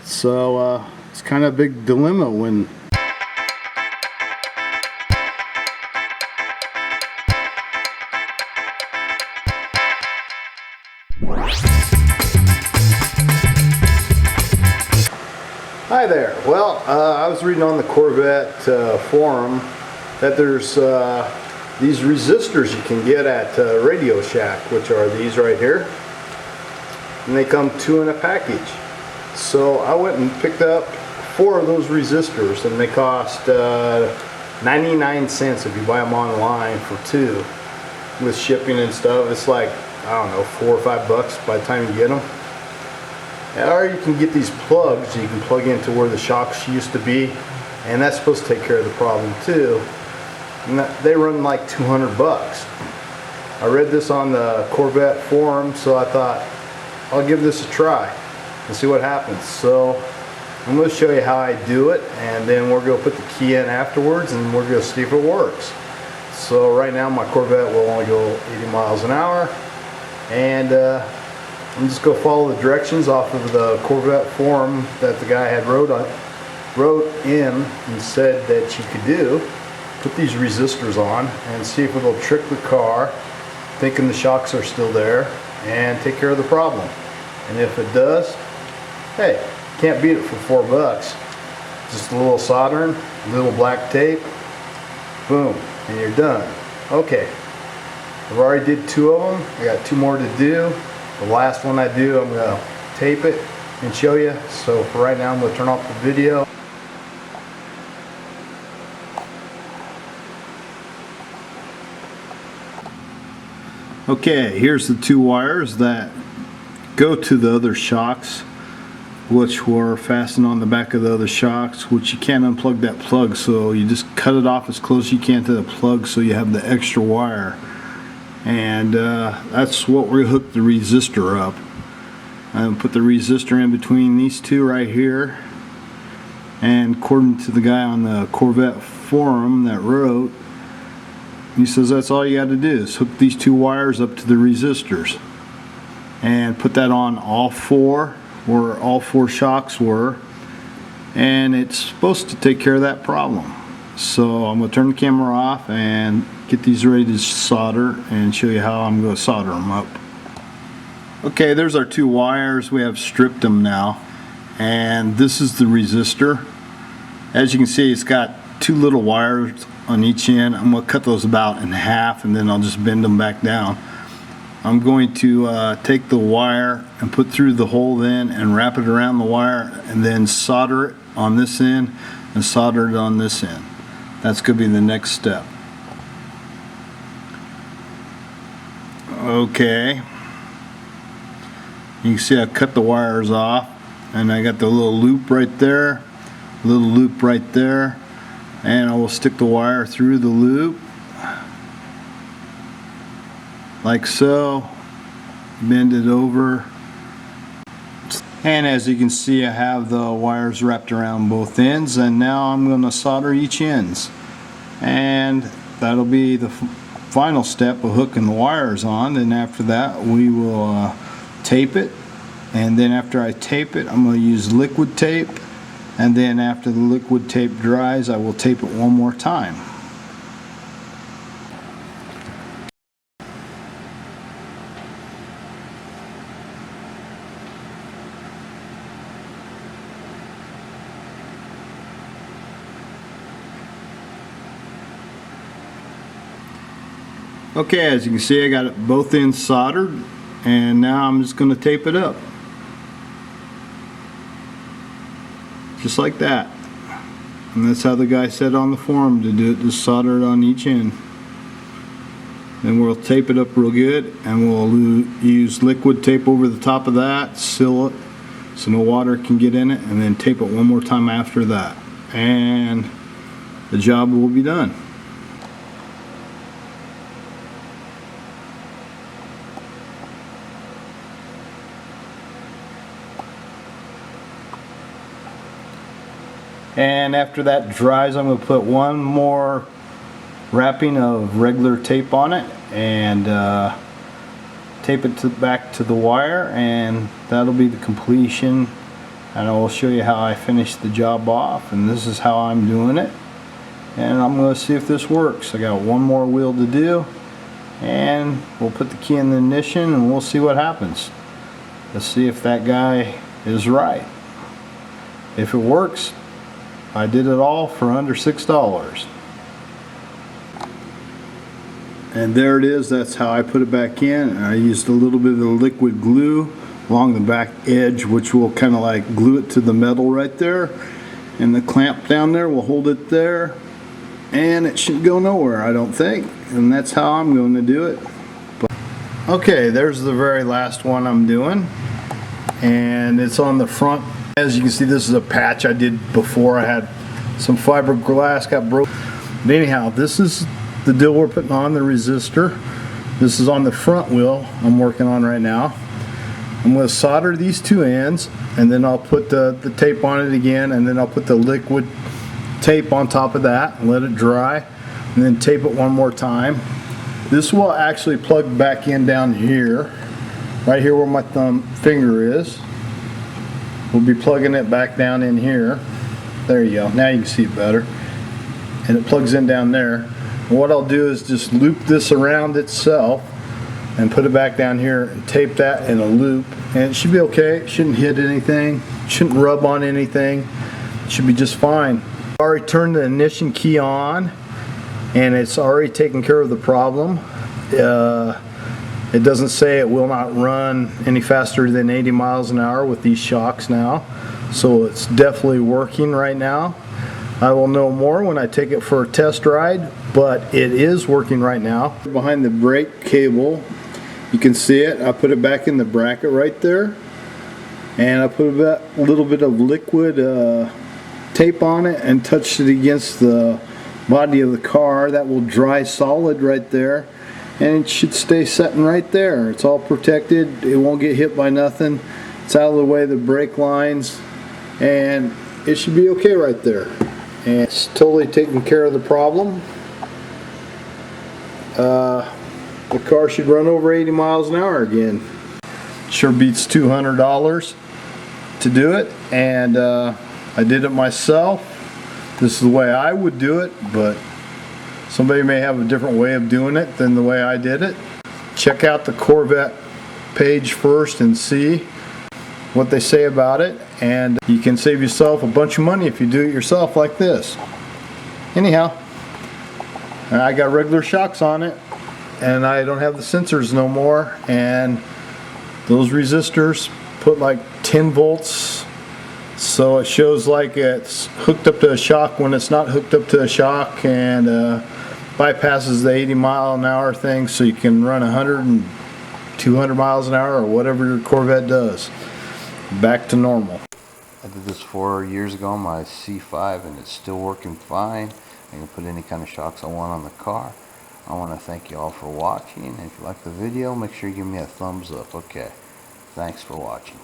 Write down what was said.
So it's kind of a big dilemma when Hi there. Well, I was reading on the Corvette forum that there's these resistors you can get at RadioShack, which are these right here, and they come 2 in a package. So I went and picked up 4 of those resistors, and they cost 99 cents if you buy them online for 2 with shipping and stuff. It's like, I don't know, $4 or $5 by the time you get them. Or you can get these plugs you can plug into where the shocks used to be, and that's supposed to take care of the problem too. And they run like 200 bucks. I read this on the Corvette forum, so I thought I'll give this a try and see what happens. So I'm going to show you how I do it, and then we're going to put the key in afterwards, and we're going to see if it works. So right now my Corvette will only go 80 miles an hour, and I'm just going to follow the directions off of the Corvette forum that the guy had wrote in and said that you could do. Put these resistors on and see if it'll trick the car, thinking the shocks are still there, and take care of the problem. And if it does, hey, can't beat it for $4. Just a little soldering, a little black tape, boom, and you're done. Okay, I've already did 2 of them. I got 2 more to do. The last one I do, I'm going to tape it and show you. So for right now, I'm going to turn off the video. Okay, here's the 2 wires that go to the other shocks, which were fastened on the back of the other shocks, which you can't unplug that plug, so you just cut it off as close as you can to the plug so you have the extra wire. And that's what we hooked the resistor up. And put the resistor in between these 2 right here. And according to the guy on the Corvette forum that wrote, he says that's all you got to do is hook these 2 wires up to the resistors and put that on all 4 where all 4 shocks were, and it's supposed to take care of that problem. So I'm going to turn the camera off and get these ready to solder and show you how I'm going to solder them up. Okay, there's our 2 wires. We have stripped them now, and this is the resistor. As you can see, it's got 2 little wires on each end. I'm going to cut those about in half, and then I'll just bend them back down. I'm going to take the wire and put through the hole then and wrap it around the wire, and then solder it on this end and solder it on this end. That's going to be the next step. Okay, you can see I cut the wires off, and I got the little loop right there, little loop right there, and I will stick the wire through the loop like so, bend it over, and as you can see I have the wires wrapped around both ends, and now I'm going to solder each ends, and that'll be the final step of hooking the wires on. And after that we will tape it, and then after I tape it I'm going to use liquid tape, and then after the liquid tape dries I will tape it one more time. Okay, as you can see I got it both ends soldered, and now I'm just going to tape it up. Just like that. And that's how the guy said on the forum to do it, just solder it on each end. Then we'll tape it up real good, and we'll use liquid tape over the top of that, seal it so no water can get in it, and then tape it one more time after that. And the job will be done. And after that dries, I'm going to put one more wrapping of regular tape on it and tape it back to the wire, and that'll be the completion and I will show you how I finish the job off, and this is how I'm doing it. And I'm going to see if this works. I got one more wheel to do, and we'll put the key in the ignition and we'll see what happens. Let's see if that guy is right. If it works, I did it all for under $6. And there it is. That's how I put it back in. And I used a little bit of the liquid glue along the back edge, which will kind of like glue it to the metal right there, and the clamp down there will hold it there, and it should go nowhere, I don't think. And that's how I'm going to do it. Okay, there's the very last one I'm doing, and it's on the front. As you can see, this is a patch I did before. I had some fiberglass got broke. But anyhow, this is the deal we're putting on, the resistor. This is on the front wheel I'm working on right now. I'm going to solder these two ends, and then I'll put the tape on it again, and then I'll put the liquid tape on top of that and let it dry, and then tape it one more time. This will actually plug back in down here, right here where my thumb finger is. We'll be plugging it back down in here. There you go. Now you can see it better. And it plugs in down there. And what I'll do is just loop this around itself and put it back down here and tape that in a loop. And it should be okay. It shouldn't hit anything. It shouldn't rub on anything. It should be just fine. I've already turned the ignition key on, and it's already taken care of the problem. It doesn't say it will not run any faster than 80 miles an hour with these shocks now. So it's definitely working right now. I will know more when I take it for a test ride, but it is working right now. Behind the brake cable, you can see it. I put it back in the bracket right there, and I put a little bit of liquid tape on it and touched it against the body of the car. That will dry solid right there, and it should stay setting right there. It's all protected. It won't get hit by nothing. It's out of the way of the brake lines, and it should be okay right there. And it's totally taking care of the problem. The car should run over 80 miles an hour again. Sure beats $200 to do it, and I did it myself. This is the way I would do it, but somebody may have a different way of doing it than the way I did it. Check out the Corvette page first and see what they say about it, and you can save yourself a bunch of money if you do it yourself like this. Anyhow, I got regular shocks on it, and I don't have the sensors no more, and those resistors put like 10 volts, so it shows like it's hooked up to a shock when it's not hooked up to a shock, and bypasses the 80 mile an hour thing, so you can run 100 and 200 miles an hour or whatever your Corvette does. Back to normal. I did this 4 years ago on my C5, and it's still working fine. I can put any kind of shocks I want on the car. I want to thank you all for watching, and if you like the video, make sure you give me a thumbs up. Okay, thanks for watching.